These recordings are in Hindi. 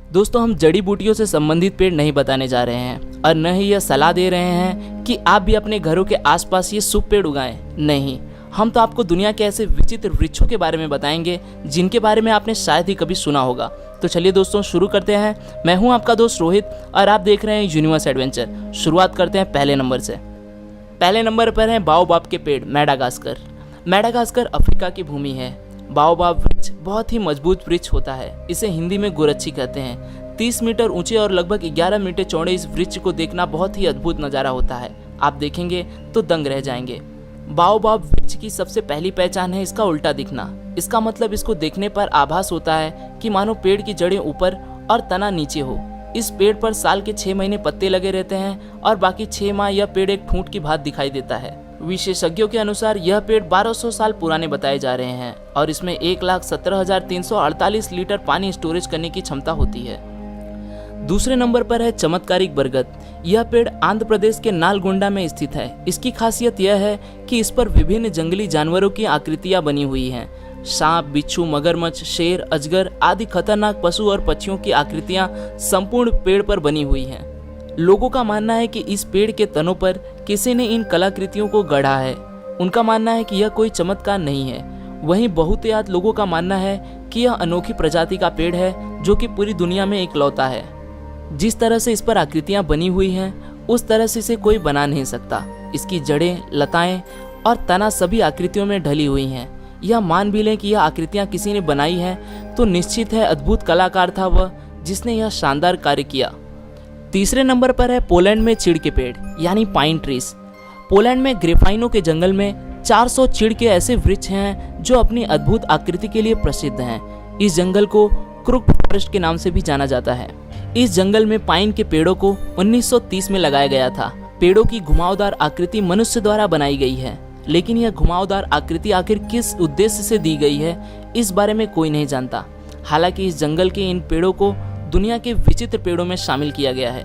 दोस्तों, हम जड़ी बूटियों से संबंधित पेड़ नहीं बताने जा रहे हैं और न ही यह सलाह दे रहे हैं कि आप भी अपने घरों के आसपास ये शुभ पेड़ उगाएं। नहीं, हम तो आपको दुनिया के ऐसे विचित्र वृक्षों के बारे में बताएंगे जिनके बारे में आपने शायद ही कभी सुना होगा। तो चलिए दोस्तों, शुरू करते हैं। मैं हूं आपका दोस्त रोहित और आप देख रहे हैं यूनिवर्स एडवेंचर। शुरुआत करते हैं पहले नंबर से। पहले नंबर पर है बाओबाब के पेड़, मेडागास्कर। मेडागास्कर अफ्रीका की भूमि है। बाओबाब वृक्ष बहुत ही मजबूत वृक्ष होता है। इसे हिंदी में गुरच्छी कहते हैं। 30 मीटर ऊंचे और लगभग 11 मीटर चौड़े इस वृक्ष को देखना बहुत ही अद्भुत नज़ारा होता है। आप देखेंगे तो दंग रह जाएंगे। बाओबाब वृक्ष की सबसे पहली पहचान है इसका उल्टा दिखना। इसका मतलब इसको देखने पर आभास होता है कि मानो पेड़ की जड़ें ऊपर और तना नीचे हो। इस पेड़ पर साल के 6 महीने पत्ते लगे रहते हैं और बाकी 6 माह यह पेड़ एक ठूंठ की भांति दिखाई देता है। विशेषज्ञों के अनुसार यह पेड़ 1200 साल पुराने बताए जा रहे हैं और इसमें 1,17,348 लीटर पानी स्टोरेज करने की क्षमता होती है। दूसरे नंबर पर है चमत्कारिक बरगद। यह पेड़ आंध्र प्रदेश के नालगोंडा में स्थित है। इसकी खासियत यह है कि इस पर विभिन्न जंगली जानवरों की आकृतियां बनी हुई हैं। सांप, बिच्छू, मगरमच्छ, शेर, अजगर आदि खतरनाक पशु और पक्षियों की आकृतियां संपूर्ण पेड़ पर बनी हुई हैं। लोगों का मानना है कि इस पेड़ के तनों पर किसी ने इन कलाकृतियों को गढ़ा है। उनका मानना है कि यह कोई चमत्कार नहीं है। वहीं बहुतायत लोगों का मानना है कि यह अनोखी प्रजाति का पेड़ है जो कि पूरी दुनिया में इकलौता है। जिस तरह से इस पर आकृतियां बनी हुई हैं उस तरह से इसे कोई बना नहीं सकता। इसकी जड़ें, लताएं और तना सभी आकृतियों में ढली हुई हैं। यह मान भी लें कि यह आकृतियां किसी ने बनाई हैं तो निश्चित है अद्भुत कलाकार था वह जिसने यह शानदार कार्य किया। तीसरे नंबर पर है पोलैंड में चीड़ के पेड़ यानी पाइन ट्रीज। पोलैंड में ग्रेफाइनो के जंगल में 400 चीड़ के ऐसे वृक्ष हैं जो अपनी अद्भुत आकृति के लिए प्रसिद्ध हैं। इस जंगल को क्रूक फॉरेस्ट के नाम से भी जाना जाता है। इस जंगल में पाइन के पेड़ों को 1930 में लगाया गया था। पेड़ों की घुमावदार आकृति मनुष्य द्वारा बनाई गई है, लेकिन यह घुमावदार आकृति आखिर किस उद्देश्य से दी गई है इस बारे में कोई नहीं जानता। हालांकि इस जंगल के इन पेड़ों को दुनिया के विचित्र पेड़ों में शामिल किया गया है।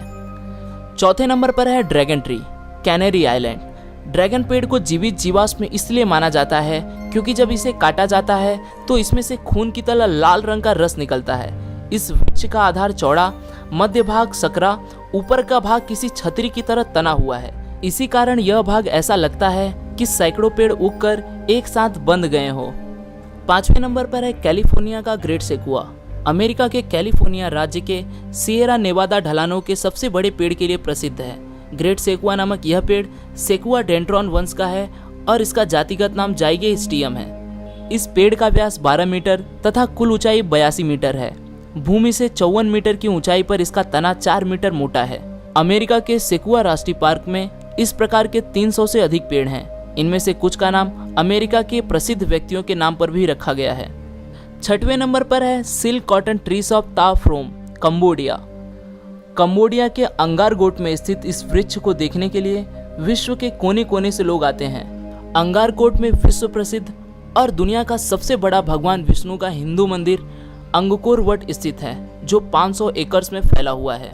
चौथे नंबर पर है dragon tree, canary island. Dragon पेड़ को जीवित जीवाश्म इसलिए माना जाता है क्योंकि जब इसे काटा जाता है तो इसमें से खून की तरह लाल रंग का रस निकलता है। इस वृक्ष का आधार चौड़ा, मध्य भाग सकरा, ऊपर का भाग किसी छतरी की तरह तना हुआ है। इसी कारण यह भाग ऐसा लगता है कि सैकड़ों पेड़ उगकर एक साथ बंध गए हो। पांचवें नंबर पर है कैलिफोर्निया का ग्रेट सेकुआ। अमेरिका के कैलिफोर्निया राज्य के सिएरा नेवादा ढलानों के सबसे बड़े पेड़ के लिए प्रसिद्ध है। ग्रेट सेकुआ नामक यह पेड़ सेकुआ डेंड्रॉन वंश का है और इसका जातिगत नाम जाइगेस्टियम है। इस पेड़ का व्यास 12 मीटर तथा कुल ऊंचाई 82 मीटर है। भूमि से 54 मीटर की ऊंचाई पर इसका तना 4 मीटर मोटा है। अमेरिका के सेकुआ राष्ट्रीय पार्क में इस प्रकार के 300 से अधिक पेड़ हैं। इनमें से कुछ का नाम अमेरिका के प्रसिद्ध व्यक्तियों के नाम पर भी रखा गया है। छठवें नंबर पर है silk cotton trees of Ta Prohm, Cambodia. Cambodia के अंगारगोट में स्थित इस वृक्ष को देखने के लिए विश्व के कोने कोने से लोग आते हैं। अंगारकोट में विश्व प्रसिद्ध और दुनिया का सबसे बड़ा भगवान विष्णु का हिंदू मंदिर अंगकोर वट स्थित है जो 500 एकड़ में फैला हुआ है।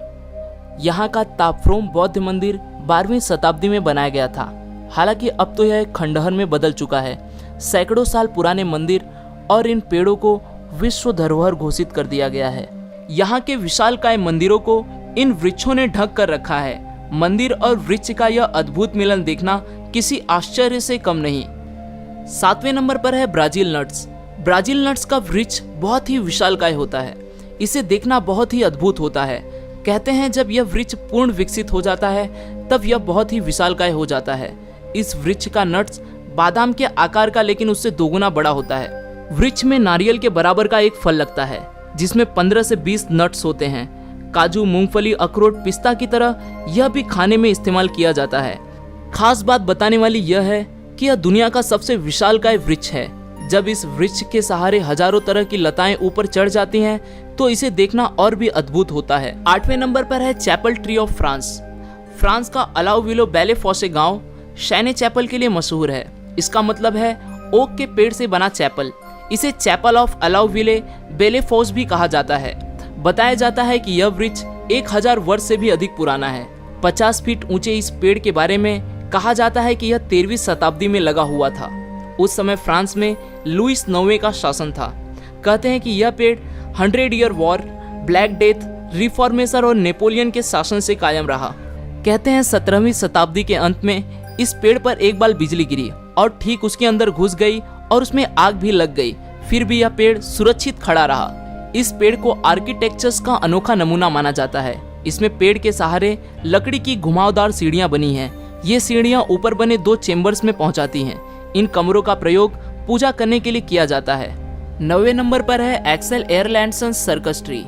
यहाँ का ताफ्रोम बौद्ध मंदिर 12वीं शताब्दी में बनाया गया था। हालांकि अब तो यह खंडहर में बदल चुका है। सैकड़ों साल पुराने मंदिर और इन पेड़ों को विश्व धरोहर घोषित कर दिया गया है। यहाँ के विशालकाय मंदिरों को इन वृक्षों ने ढक कर रखा है। मंदिर और वृक्ष का यह अद्भुत मिलन देखना किसी आश्चर्य से कम नहीं। सातवें नंबर पर है ब्राजील नट्स। ब्राजील नट्स का वृक्ष बहुत ही विशालकाय होता है। इसे देखना बहुत ही अद्भुत होता है। कहते हैं जब यह वृक्ष पूर्ण विकसित हो जाता है तब यह बहुत ही विशालकाय हो जाता है। इस वृक्ष का नट्स बादाम के आकार का लेकिन उससे दोगुना बड़ा होता है। वृक्ष में नारियल के बराबर का एक फल लगता है जिसमें 15 से 20 नट्स होते हैं। काजू, मूंगफली, अखरोट, पिस्ता की तरह यह भी खाने में इस्तेमाल किया जाता है। खास बात बताने वाली यह है कि यह दुनिया का सबसे विशालकाय वृक्ष है। जब इस वृक्ष के सहारे हजारों तरह की लताएं ऊपर चढ़ जाती हैं तो इसे देखना और भी अद्भुत होता है। आठवें नंबर पर है chapel tree of France. France का अलाउविलो बेले फॉसे गांव शैने चैपल के लिए मशहूर है। इसका मतलब है ओक के पेड़ से बना चैपल। इसे चैपल ऑफ अलाउविले बेले फॉस भी कहा जाता है। बताया जाता है कि यह वृक्ष 1000 वर्ष से भी अधिक पुराना है। 50 फीट ऊंचे इस पेड़ के बारे में कहा जाता है कि यह 13वीं शताब्दी में लगा हुआ था। उस समय फ्रांस में लुईस 9वें का शासन था। कहते हैं कि यह पेड़ 100 year war, black death reformation और नेपोलियन के शासन से कायम रहा। कहते हैं 17वीं शताब्दी के अंत में इस पेड़ पर एक बार बिजली गिरी और ठीक उसके अंदर घुस गई और उसमें आग भी लग गई, फिर भी यह पेड़ सुरक्षित खड़ा रहा। इस पेड़ को आर्किटेक्चर्स का अनोखा नमूना माना जाता है। इसमें पेड़ के सहारे लकड़ी की घुमावदार सीढ़ियां बनी हैं। ये सीढ़ियां ऊपर बने 2 चेम्बर्स में पहुंचाती हैं। इन कमरों का प्रयोग पूजा करने के लिए किया जाता है। 9वें नंबर पर है एक्सेल एयरलैंडसन सर्कस ट्री।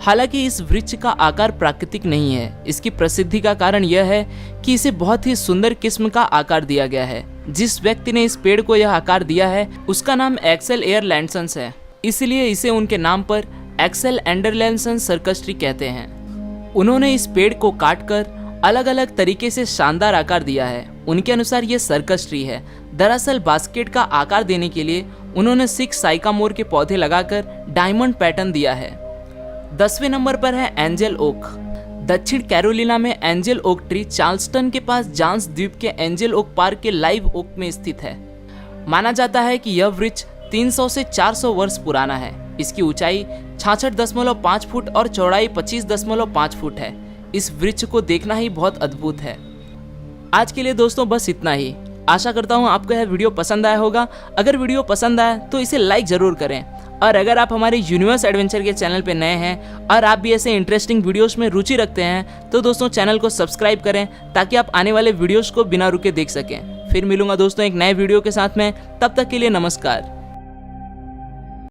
हालांकि इस वृक्ष का आकार प्राकृतिक नहीं है। इसकी प्रसिद्धि का कारण यह है कि इसे बहुत ही सुंदर किस्म का आकार दिया गया है। जिस व्यक्ति ने इस पेड़ को यह आकार दिया है उसका नाम एक्सेल एयरलैंडसन है, इसलिए इसे उनके नाम पर एक्सेल एंडरलैंडसन सर्कस ट्री कहते हैं। उन्होंने इस पेड़ को काटकर अलग अलग तरीके से शानदार आकार दिया है। उनके अनुसार ये सर्कस ट्री है। दरअसल बास्केट का आकार देने के लिए उन्होंने 6 साइकामोर के पौधे लगाकर डायमंड पैटर्न दिया है। 10वें नंबर पर है एंजल ओक। दक्षिण कैरोलिना में एंजल ओक ट्री चार्ल्सटन के पास जांस द्वीप के एंजल ओक पार्क के लाइव ओक में स्थित है। माना जाता है कि यह वृक्ष 300 से 400 वर्ष पुराना है। इसकी ऊंचाई 66.5 फुट और चौड़ाई 25.5 फुट है। इस वृक्ष को देखना ही बहुत अद्भुत है। आज के लिए दोस्तों बस इतना ही। आशा करता हूँ आपको यह वीडियो पसंद आया होगा। अगर वीडियो पसंद आया तो इसे लाइक जरूर करें, और अगर आप हमारे यूनिवर्स एडवेंचर के चैनल पे नए हैं और आप भी ऐसे इंटरेस्टिंग वीडियोस में रुचि रखते हैं तो दोस्तों चैनल को सब्सक्राइब करें ताकि आप आने वाले वीडियोस को बिना रुके देख सकें। फिर मिलूंगा दोस्तों एक नए वीडियो के साथ में, तब तक के लिए नमस्कार।